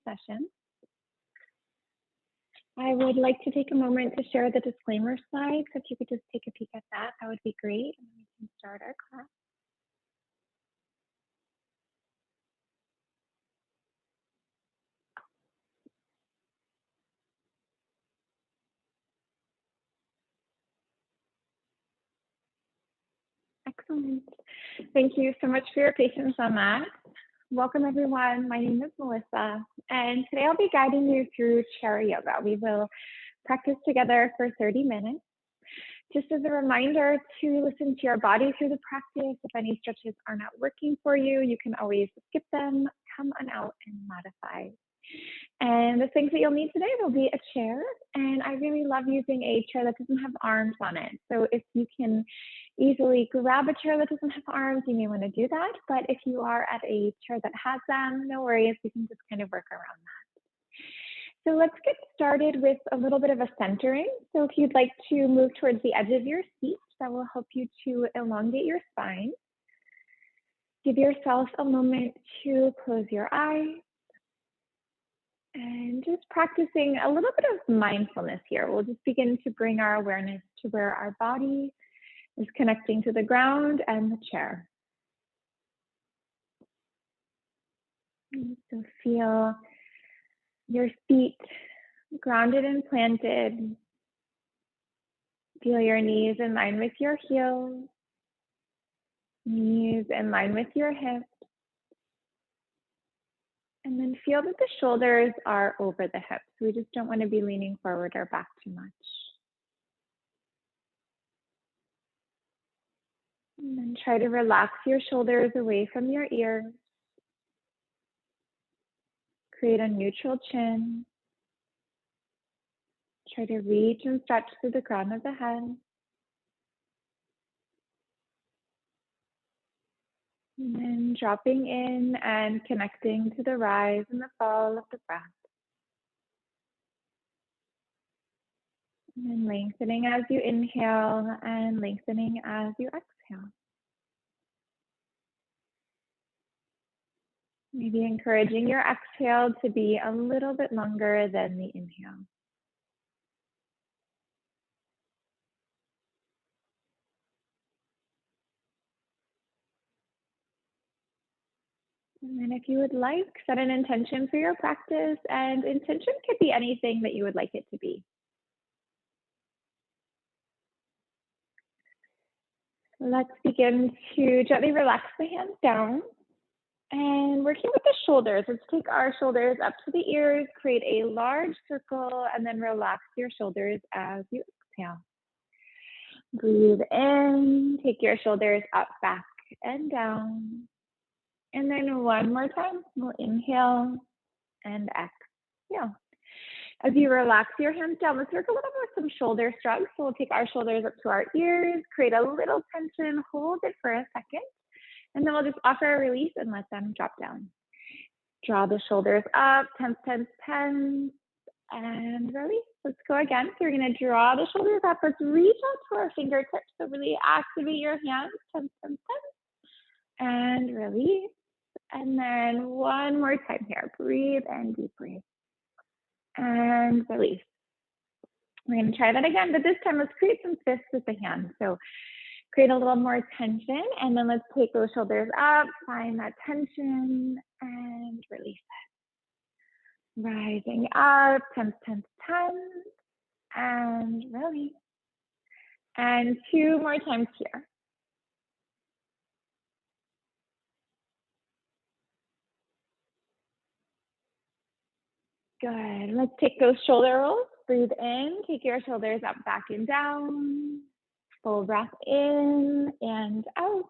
session. I would like to take a moment to share the disclaimer slide. So if you could just take a peek at that, that would be great. And we can start our class. Excellent. Thank you so much for your patience on that. Welcome everyone. My name is Melissa, and today I'll be guiding you through chair yoga. We will practice together for 30 minutes. Just as a reminder to listen to your body through the practice. If any stretches are not working for you, you can always skip them, come on out and modify. And the things that you'll need today will be a chair, and I really love using a chair that doesn't have arms on it. So if you can easily grab a chair that doesn't have arms, you may want to do that. But if you are at a chair that has them, no worries, we can just kind of work around that. So let's get started with a little bit of a centering. So if you'd like to move towards the edge of your seat, that will help you to elongate your spine. Give yourself a moment to close your eyes. And just practicing a little bit of mindfulness here. We'll just begin to bring our awareness to where our body is connecting to the ground and the chair. And so feel your feet grounded and planted. Feel your knees in line with your heels, knees in line with your hips. And then feel that the shoulders are over the hips. We just don't want to be leaning forward or back too much. And then try to relax your shoulders away from your ears. Create a neutral chin. Try to reach and stretch through the crown of the head. And then dropping in and connecting to the rise and the fall of the breath. And then lengthening as you inhale and lengthening as you exhale. Maybe encouraging your exhale to be a little bit longer than the inhale. And then if you would like, set an intention for your practice, and intention could be anything that you would like it to be. Let's begin to gently relax the hands down. And working with the shoulders, let's take our shoulders up to the ears, create a large circle, and then relax your shoulders as you exhale. Breathe in, take your shoulders up, back, and down. And then one more time, we'll inhale and exhale. As you relax your hands down, let's work a little bit with some shoulder shrugs. So we'll take our shoulders up to our ears, create a little tension, hold it for a second, and then we'll just offer a release and let them drop down. Draw the shoulders up, tense, tense, tense, and release. Let's go again. So we're going to draw the shoulders up. Let's reach out to our fingertips. So really activate your hands, tense, tense, tense, and release. And then one more time here. Breathe in deeply. And release. We're going to try that again, but this time let's create some fists with the hands. So create a little more tension, and then let's take those shoulders up, find that tension, and release it. Rising up, tense, tense, tense, and release. And two more times here. Good. Let's take those shoulder rolls. Breathe in, take your shoulders up, back, and down. Full breath in and out.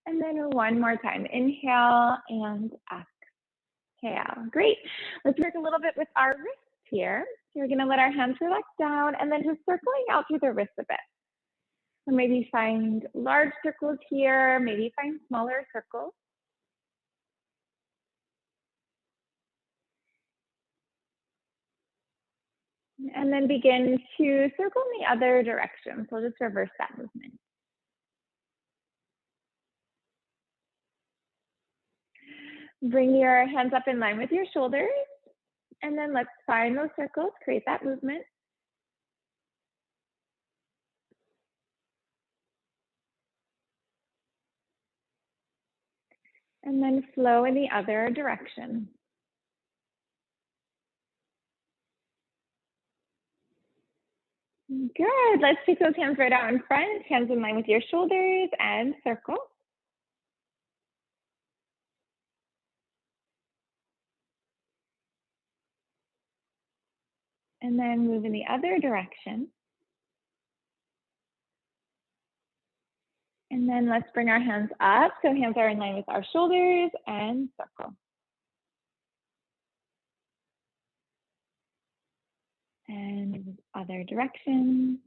And then one more time. Inhale and exhale. Great. Let's work a little bit with our wrists here. So we're going to let our hands relax down and then just circling out through the wrists a bit. So maybe find large circles here, maybe find smaller circles. And then begin to circle in the other direction. So we'll just reverse that movement. Bring your hands up in line with your shoulders. And then let's find those circles, create that movement. And then flow in the other direction. Good. Let's take those hands right out in front, hands in line with your shoulders, and circle. And then move in the other direction. And then let's bring our hands up. So hands are in line with our shoulders and circle. And other direction.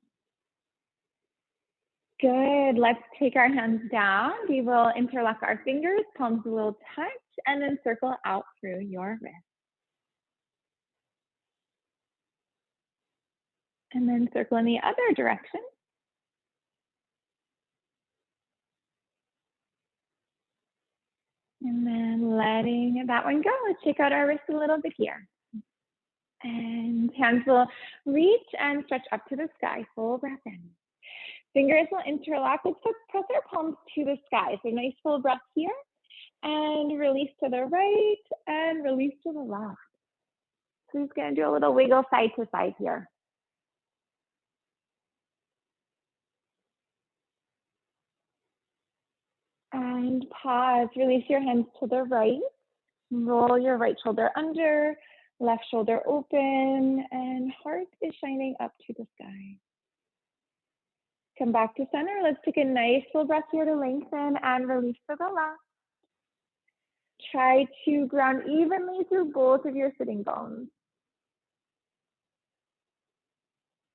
Good. Let's take our hands down. We will interlock our fingers, palms will touch, and then circle out through your wrist. And then circle in the other direction. And then letting that one go. Let's shake out our wrist a little bit here. And hands will reach and stretch up to the sky. Full breath in. Fingers will interlock. Let's press our palms to the sky. So nice full breath here. And release to the right and release to the left. So he's going to do a little wiggle side to side here. And pause. Release your hands to the right. Roll your right shoulder under, left shoulder open, and heart is shining up to the sky. Come back to center. Let's take a nice full breath here to lengthen and release to the left. Try to ground evenly through both of your sitting bones.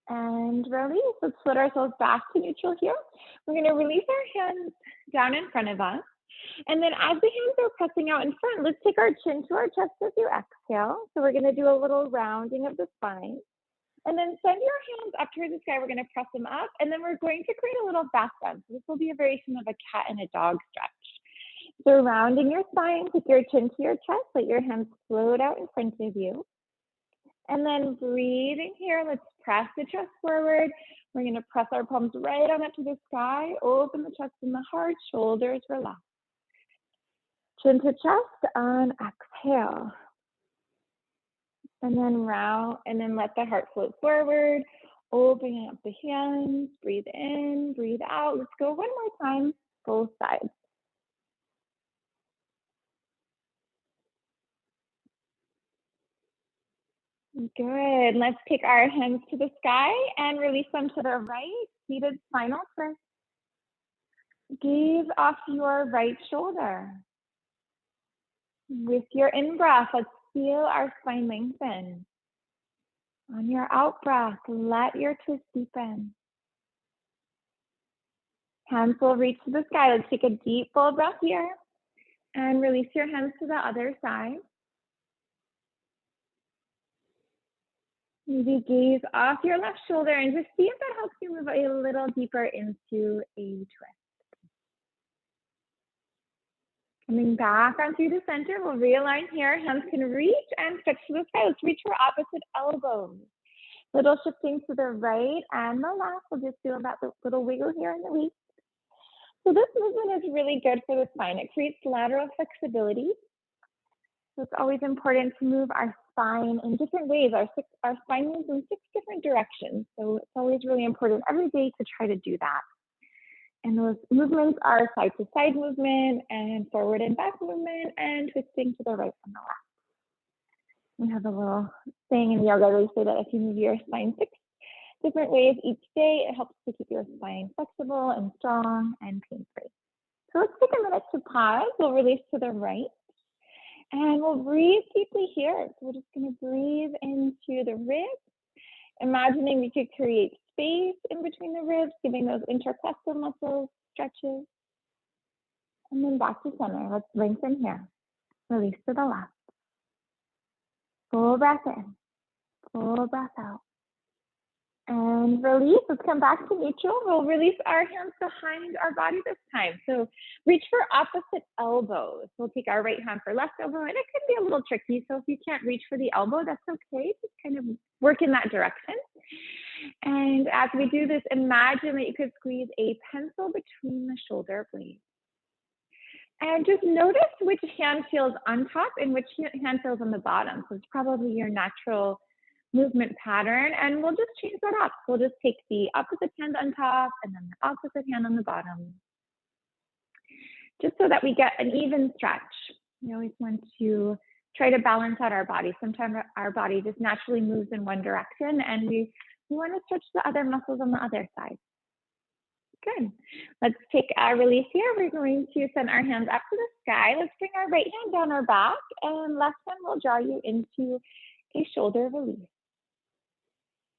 And release. Let's put ourselves back to neutral here. We're going to release our hands down in front of us. And then as the hands are pressing out in front, let's take our chin to our chest as you exhale. So we're going to do a little rounding of the spine. And then send your hands up towards the sky. We're going to press them up. And then we're going to create a little back bend. So this will be a variation of a cat and a dog stretch. So rounding your spine, take your chin to your chest. Let your hands float out in front of you. And then breathing here, let's press the chest forward. We're going to press our palms right on up to the sky. Open the chest and the heart, shoulders relax. Chin to chest on exhale. And then round, and then let the heart float forward. Opening up the hands, breathe in, breathe out. Let's go one more time, both sides. Good. Let's take our hands to the sky and release them to the right. Seated spinal twist. Gaze off your right shoulder. With your in-breath, let's feel our spine lengthen. On your out-breath, let your twist deepen. Hands will reach to the sky. Let's take a deep, full breath here. And release your hands to the other side. Maybe gaze off your left shoulder and just see if that helps you move a little deeper into a twist. Coming back onto the center, we'll realign here. Hands can reach and stretch to the sky. Let's reach for opposite elbows. Little shifting to the right and the left. We'll just do that little wiggle here in the waist. So this movement is really good for the spine. It creates lateral flexibility. So it's always important to move our spine in different ways. Our spine moves in 6 different directions. So it's always really important every day to try to do that. And those movements are side to side movement and forward and back movement and twisting to the right and the left. We have a little saying in yoga, they say that if you move your spine 6 different ways each day, it helps to keep your spine flexible and strong and pain-free. So let's take a minute to pause. We'll release to the right. And we'll breathe deeply here. So we're just going to breathe into the ribs, imagining we could create space in between the ribs, giving those intercostal muscles stretches. And then back to center. Let's lengthen here. Release to the left. Full breath in. Full breath out. And And release. Let's come back to neutral. We'll release our hands behind our body this time. So reach for opposite elbows. We'll take our right hand for left elbow, and it can be a little tricky. So if you can't reach for the elbow, that's okay. Just kind of work in that direction. And as we do this, imagine that you could squeeze a pencil between the shoulder blades. And just notice which hand feels on top and which hand feels on the bottom. So it's probably your natural movement pattern, and we'll just change that up. We'll just take the opposite hand on top and then the opposite hand on the bottom, just so that we get an even stretch. We always want to try to balance out our body. Sometimes our body just naturally moves in one direction, and we want to stretch the other muscles on the other side. Good. Let's take our release here. We're going to send our hands up to the sky. Let's bring our right hand down our back, and left hand will draw you into a shoulder release.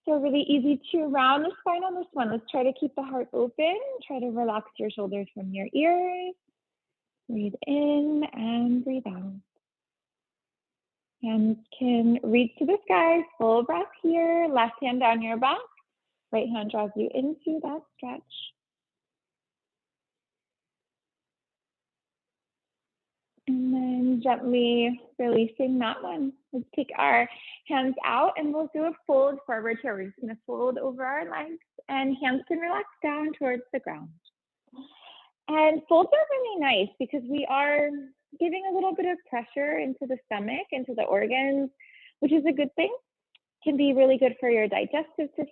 So really easy to round the spine on this one. Let's try to keep the heart open. Try to relax your shoulders from your ears. Breathe in and breathe out. Hands can reach to the sky. Full breath here. Left hand down your back. Right hand draws you into that stretch. And then gently releasing that one. Let's take our hands out and we'll do a fold forward here. We're just going to fold over our legs and hands can relax down towards the ground. And folds are really nice because we are giving a little bit of pressure into the stomach, into the organs, which is a good thing. Can be really good for your digestive system,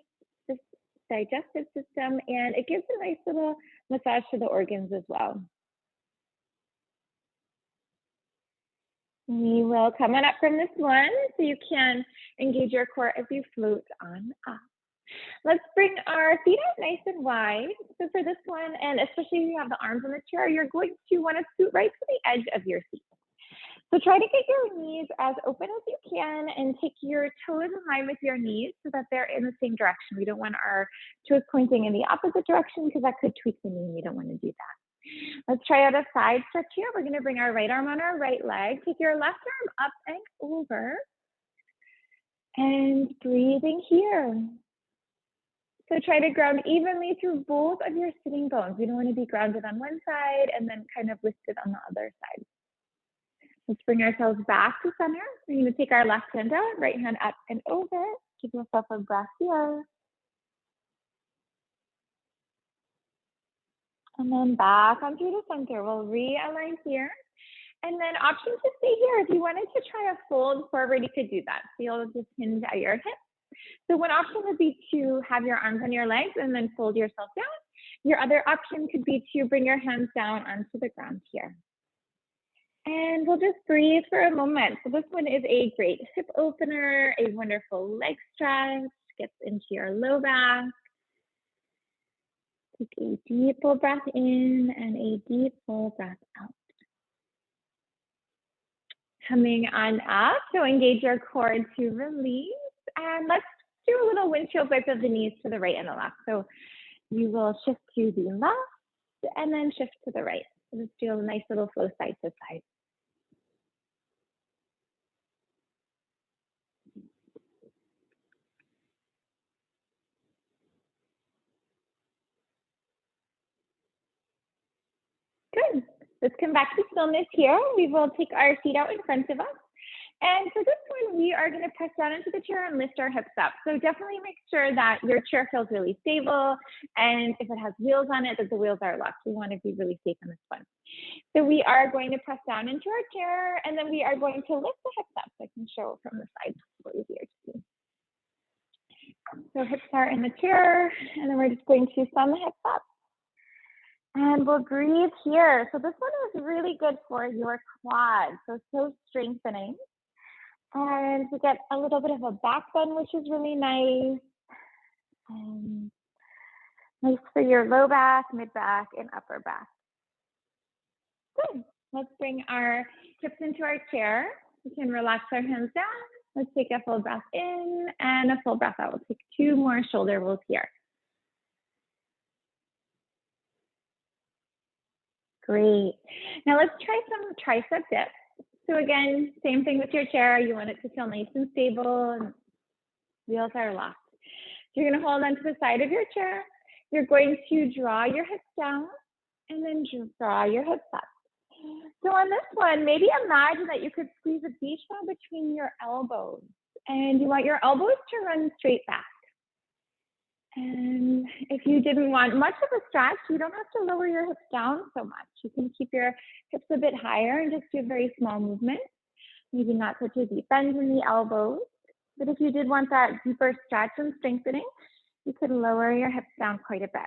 and it gives a nice little massage to the organs as well. We will come on up from this one so you can engage your core as you float on up. Let's bring our feet out nice and wide. So for this one, and especially if you have the arms on the chair, you're going to want to scoot right to the edge of your seat. So try to get your knees as open as you can and take your toes in line with your knees so that they're in the same direction. We don't want our toes pointing in the opposite direction because that could tweak the knee. We don't want to do that. Let's try out a side stretch here. We're going to bring our right arm on our right leg. Take your left arm up and over. And breathing here. So try to ground evenly through both of your sitting bones. We don't want to be grounded on one side and then kind of lifted on the other side. Let's bring ourselves back to center. We're going to take our left hand out, right hand up and over. Give yourself a breath here. And then back onto the center. We'll realign here. And then option to stay here. If you wanted to try a fold forward, you could do that. So you'll just hinge at your hips. So one option would be to have your arms on your legs and then fold yourself down. Your other option could be to bring your hands down onto the ground here. And we'll just breathe for a moment. So this one is a great hip opener, a wonderful leg stretch, gets into your low back. Take a deep full breath in and a deep full breath out. Coming on up, so engage your core to release. And let's do a little windshield wipe of the knees to the right and the left. So you will shift to the left and then shift to the right. So let's do a nice little flow side to side. Good. Let's come back to stillness here. We will take our feet out in front of us. And for this one, we are going to press down into the chair and lift our hips up. So definitely make sure that your chair feels really stable. And if it has wheels on it, that the wheels are locked. We want to be really safe on this one. So we are going to press down into our chair, and then we are going to lift the hips up. So I can show from the side, it's a little easier to see. So hips are in the chair, and then we're just going to send the hips up. And we'll breathe here. So this one is really good for your quads. So strengthening. And we get a little bit of a back bend, which is really nice. Nice for your low back, mid back, and upper back. Good. Let's bring our hips into our chair. We can relax our hands down. Let's take a full breath in and a full breath out. We'll take 2 more shoulder rolls here. Great. Now let's try some tricep dips. So again, same thing with your chair. You want it to feel nice and stable, and wheels are locked. You're going to hold onto the side of your chair. You're going to draw your hips down and then draw your hips up. So on this one, maybe imagine that you could squeeze a beach ball between your elbows, and you want your elbows to run straight back. And if you didn't want much of a stretch, you don't have to lower your hips down so much. You can keep your hips a bit higher and just do a very small movement. Maybe not such a deep bend in the elbows. But if you did want that deeper stretch and strengthening, you could lower your hips down quite a bit.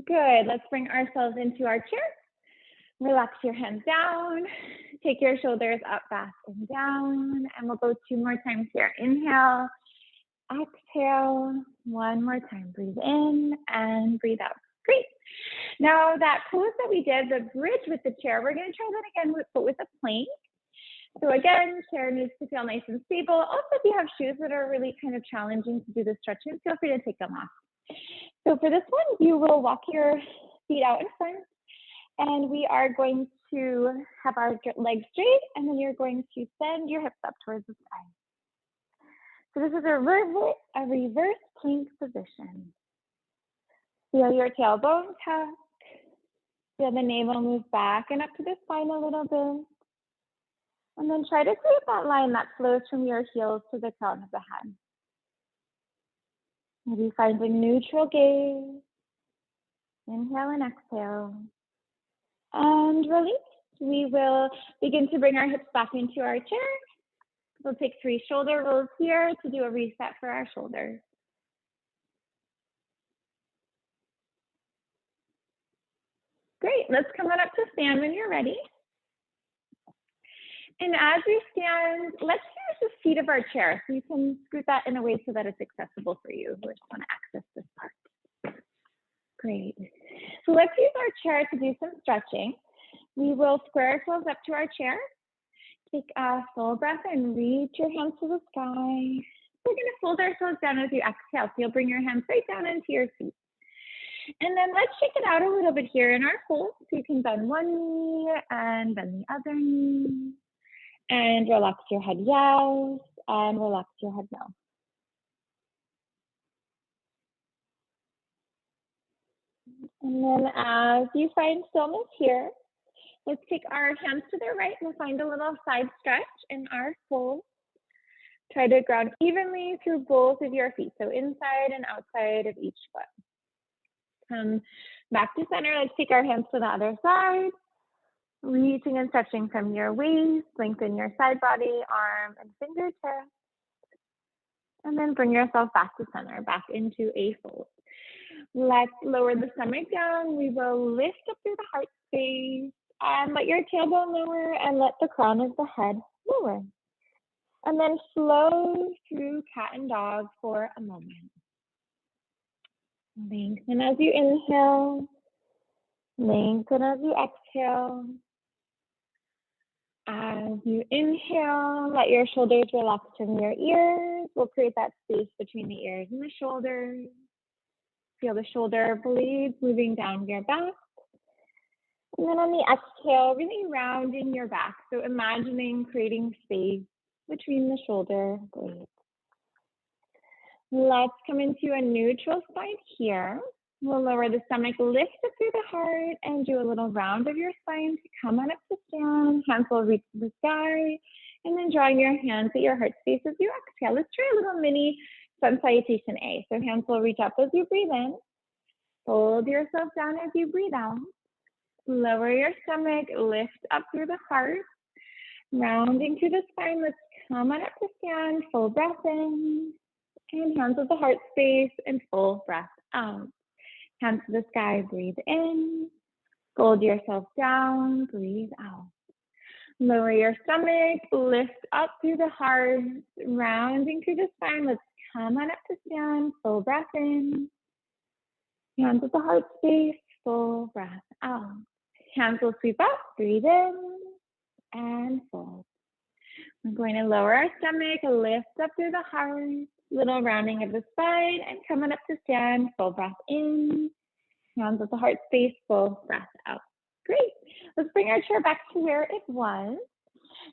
Good. Let's bring ourselves into our chair. Relax your hands down. Take your shoulders up, back, and down. And we'll go 2 more times here. Inhale, exhale. 1 more time. Breathe in and breathe out. Great. Now that pose that we did, the bridge with the chair, we're going to try that again, but with a plank. So again, chair needs to feel nice and stable. Also, if you have shoes that are really kind of challenging to do the stretching, feel free to take them off. So for this one, you will walk your feet out in front, and we are going to have our legs straight, and then you're going to send your hips up towards the sky. So this is a reverse plank position. Feel your tailbone tuck. Feel the navel move back and up to the spine a little bit. And then try to create that line that flows from your heels to the crown of the head. Maybe find a neutral gaze. Inhale and exhale. And release. We will begin to bring our hips back into our chair. We'll take 3 shoulder rolls here to do a reset for our shoulders. Great, let's come on up to stand when you're ready. And as we stand, let's use the seat of our chair. So you can scoot that in a way so that it's accessible for you who just want to access this part. Great. So let's use our chair to do some stretching. We will square ourselves up to our chair. Take a full breath and reach your hands to the sky. We're going to fold ourselves down as you exhale. So you'll bring your hands right down into your feet. And then let's shake it out a little bit here in our fold. So you can bend one knee and bend the other knee. And relax your head yes, and relax your head no. And then as you find stillness here, let's take our hands to the right. We'll find a little side stretch in our fold. Try to ground evenly through both of your feet, so inside and outside of each foot. Come back to center. Let's take our hands to the other side. Reaching and stretching from your waist, lengthen your side body, arm, and fingertips. And then bring yourself back to center, back into a fold. Let's lower the stomach down. We will lift up through the heart space and let your tailbone lower and let the crown of the head lower. And then flow through cat and dog for a moment. Lengthen as you inhale. Lengthen as you exhale. As you inhale, let your shoulders relax from your ears. We'll create that space between the ears and the shoulders. Feel the shoulder blades moving down your back. And then on the exhale, really rounding your back. So imagining creating space between the shoulder blades. Let's come into a neutral spine here. We'll lower the stomach, lift up through the heart, and do a little round of your spine to come on up to stand. Hands will reach the sky, and then drawing your hands at your heart space as you exhale. Let's try a little mini sun salutation A. So hands will reach up as you breathe in. Fold yourself down as you breathe out. Lower your stomach, lift up through the heart. Rounding through the spine, let's come on up to stand. Full breath in, and hands at the heart space, and full breath out. Hands to the sky, breathe in. Fold yourself down, breathe out. Lower your stomach, lift up through the heart, rounding through the spine. Let's come on up to stand, full breath in. Hands at the heart space, full breath out. Hands will sweep up, breathe in, and fold. We're going to lower our stomach, lift up through the heart, little rounding of the spine, and coming up to stand, full breath in. Hands at the heart space, full breath out. Great. Let's bring our chair back to where it was.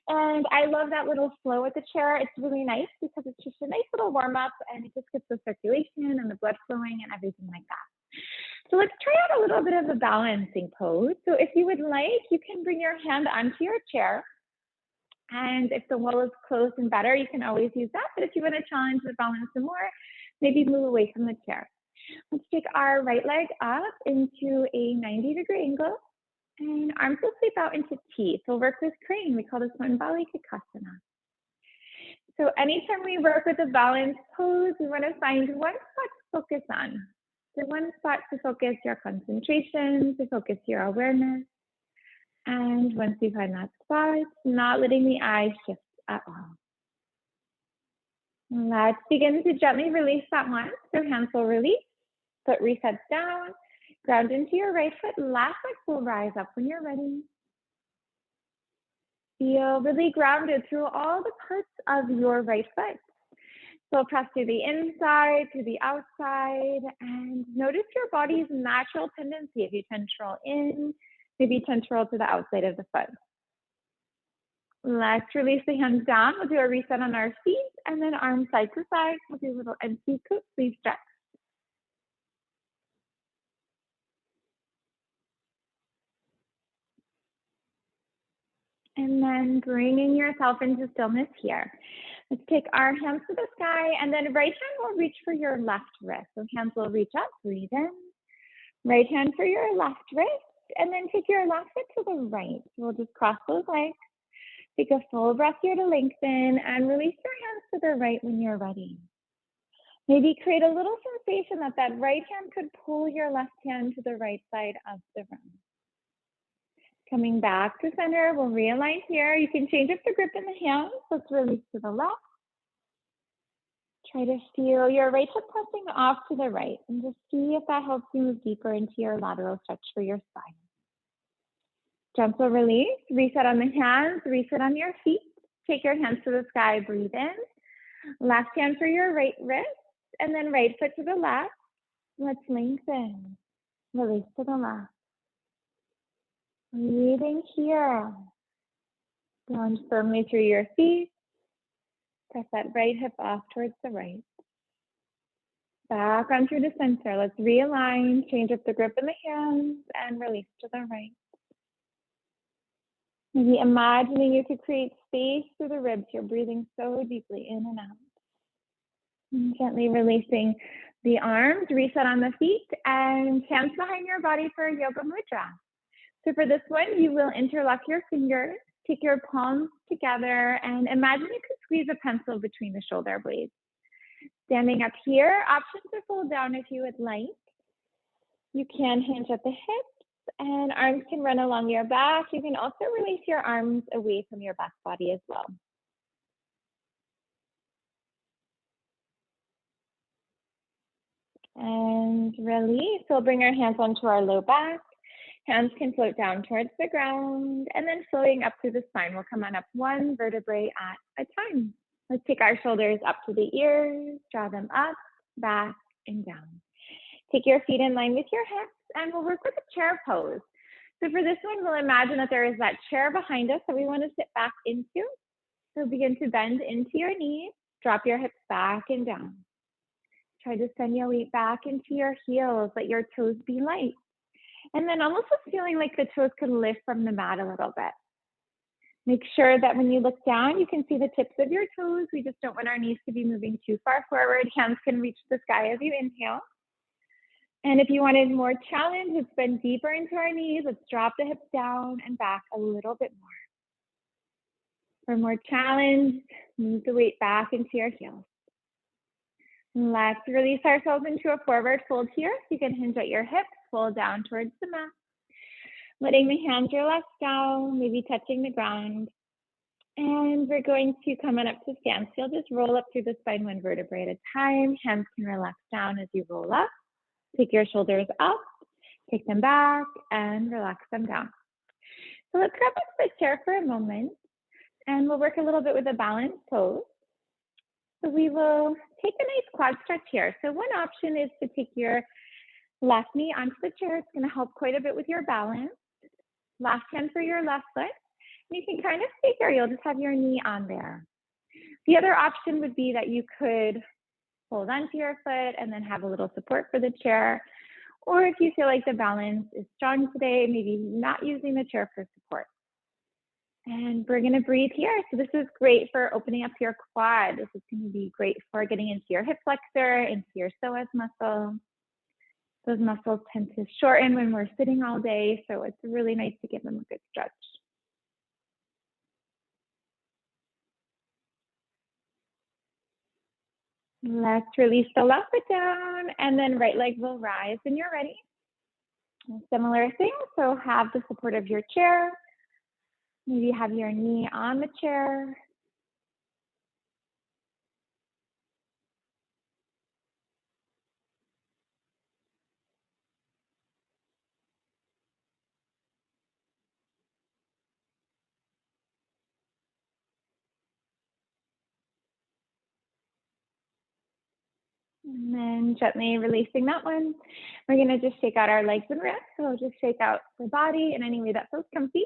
And I love that little flow with the chair. It's really nice because it's just a nice little warm up and it just gets the circulation and the blood flowing and everything like that. So let's try out a little bit of a balancing pose. So if you would like, you can bring your hand onto your chair. And if the wall is close and better, you can always use that. But if you want to challenge the balance some more, maybe move away from the chair. Let's take our right leg up into a 90-degree angle. And arms will sweep out into T. So work with crane. We call this one Balikakasana. So anytime we work with a balanced pose, we want to find one spot to focus on. So one spot to focus your concentration, to focus your awareness. And once you find that spot, not letting the eyes shift at all. Let's begin to gently release that one. So hands will release, foot resets down, ground into your right foot, left leg will rise up when you're ready. Feel really grounded through all the parts of your right foot. So press to the inside, to the outside, and notice your body's natural tendency. If you tend to roll in, maybe tend to roll to the outside of the foot. Let's release the hands down. We'll do a reset on our feet, and then arms side to side. We'll do a little empty coot sleeve stretch. And then bringing yourself into stillness here. Let's take our hands to the sky, and then right hand will reach for your left wrist. So hands will reach up, breathe in. Right hand for your left wrist, and then take your left foot to the right. So we'll just cross those legs. Take a full breath here to lengthen, and release your hands to the right when you're ready. Maybe create a little sensation that that right hand could pull your left hand to the right side of the room. Coming back to center, we'll realign here. You can change up the grip in the hands. Let's release to the left. Try to feel your right hip pressing off to the right, and just see if that helps you move deeper into your lateral stretch for your spine. Gentle release, reset on the hands, reset on your feet. Take your hands to the sky, breathe in. Left hand for your right wrist, and then right foot to the left. Let's lengthen. Release to the left. Breathing here. Ground firmly through your feet. Press that right hip off towards the right. Back on through the center. Let's realign, change up the grip in the hands, and release to the right. Maybe imagining you could create space through the ribs. You're breathing so deeply in and out. And gently releasing the arms, reset on the feet, and hands behind your body for Yoga Mudra. So for this one, you will interlock your fingers, take your palms together, and imagine you could squeeze a pencil between the shoulder blades. Standing up here, option to fold down if you would like. You can hinge at the hips, and arms can run along your back. You can also release your arms away from your back body as well. And release. We'll bring our hands onto our low back. Hands can float down towards the ground, and then floating up through the spine. We'll come on up one vertebrae at a time. Let's take our shoulders up to the ears, draw them up, back, and down. Take your feet in line with your hips, and we'll work with a chair pose. So for this one, we'll imagine that there is that chair behind us that we want to sit back into. So begin to bend into your knees, drop your hips back and down. Try to send your weight back into your heels, let your toes be light. And then almost feeling like the toes could lift from the mat a little bit. Make sure that when you look down, you can see the tips of your toes. We just don't want our knees to be moving too far forward. Hands can reach the sky as you inhale. And if you wanted more challenge, let's bend deeper into our knees. Let's drop the hips down and back a little bit more. For more challenge, move the weight back into your heels. Let's release ourselves into a forward fold here. So you can hinge at your hips, fold down towards the mat. Letting the hands relax down, maybe touching the ground. And we're going to come on up to standstill. Just roll up through the spine one vertebrae at a time. Hands can relax down as you roll up. Take your shoulders up, take them back, and relax them down. So let's grab up the chair for a moment, and we'll work a little bit with a balanced pose. So we will take a nice quad stretch here. So one option is to take your left knee onto the chair. It's going to help quite a bit with your balance. Left hand for your left foot. You can kind of stay here. You'll just have your knee on there. The other option would be that you could hold onto your foot and then have a little support for the chair. Or if you feel like the balance is strong today, maybe not using the chair for support. And we're going to breathe here. So this is great for opening up your quad. This is going to be great for getting into your hip flexor, into your psoas muscle. Those muscles tend to shorten when we're sitting all day, so it's really nice to give them a good stretch. Let's release the left foot down, and then right leg will rise when you're ready. Similar thing, so have the support of your chair. Maybe have your knee on the chair. And then gently releasing that one. We're gonna just shake out our legs and wrists. So we'll just shake out the body in any way that feels comfy.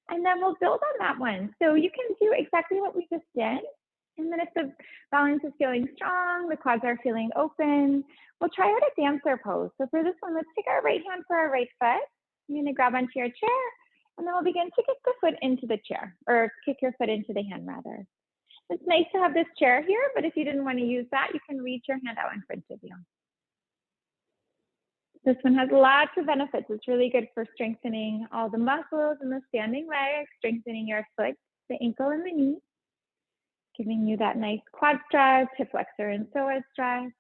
And then we'll build on that one. So you can do exactly what we just did. And then if the balance is feeling strong, the quads are feeling open, we'll try out a dancer pose. So for this one, let's take our right hand for our right foot. You're gonna grab onto your chair, and then we'll begin to kick the foot into the chair, or kick your foot into the hand rather. It's nice to have this chair here, but if you didn't want to use that, you can reach your hand out in front of you. This one has lots of benefits. It's really good for strengthening all the muscles in the standing leg, strengthening your foot, the ankle, and the knee, giving you that nice quad stretch, hip flexor and psoas stretch,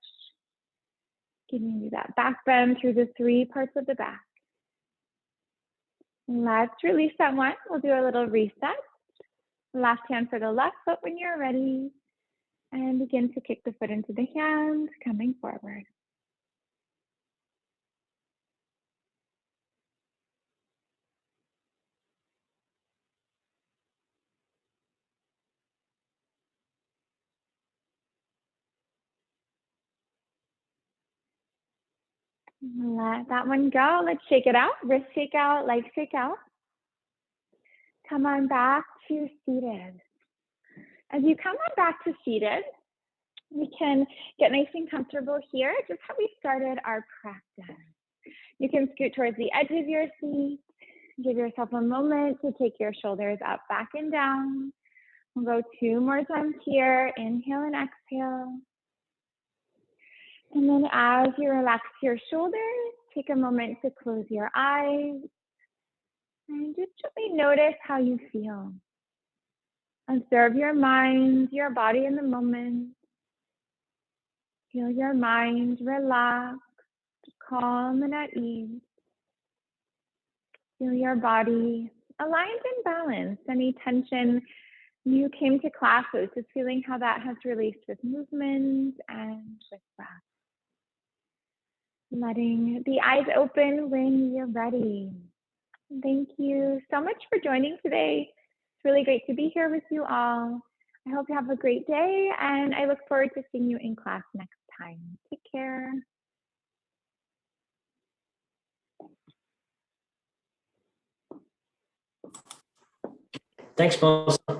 giving you that back bend through the 3 parts of the back. Let's release that one. We'll do a little reset. Left hand for the left foot when you're ready, and begin to kick the foot into the hand, coming forward. Let that one go. Let's shake it out. Wrist shake out, leg shake out. Come on back to seated. As you come on back to seated, we can get nice and comfortable here, just how we started our practice. You can scoot towards the edge of your seat. Give yourself a moment to take your shoulders up, back, and down. We'll go 2 more times here. Inhale and exhale. And then as you relax your shoulders, take a moment to close your eyes and just gently notice how you feel. Observe your mind, your body in the moment. Feel your mind relaxed, calm, and at ease. Feel your body aligned and balanced. Any tension you came to class with, just feeling how that has released with movement and with breath. Letting the eyes open when you're ready. Thank you so much for joining today. It's really great to be here with you all. I hope you have a great day, and I look forward to seeing you in class next time. Take care. Thanks, Melissa.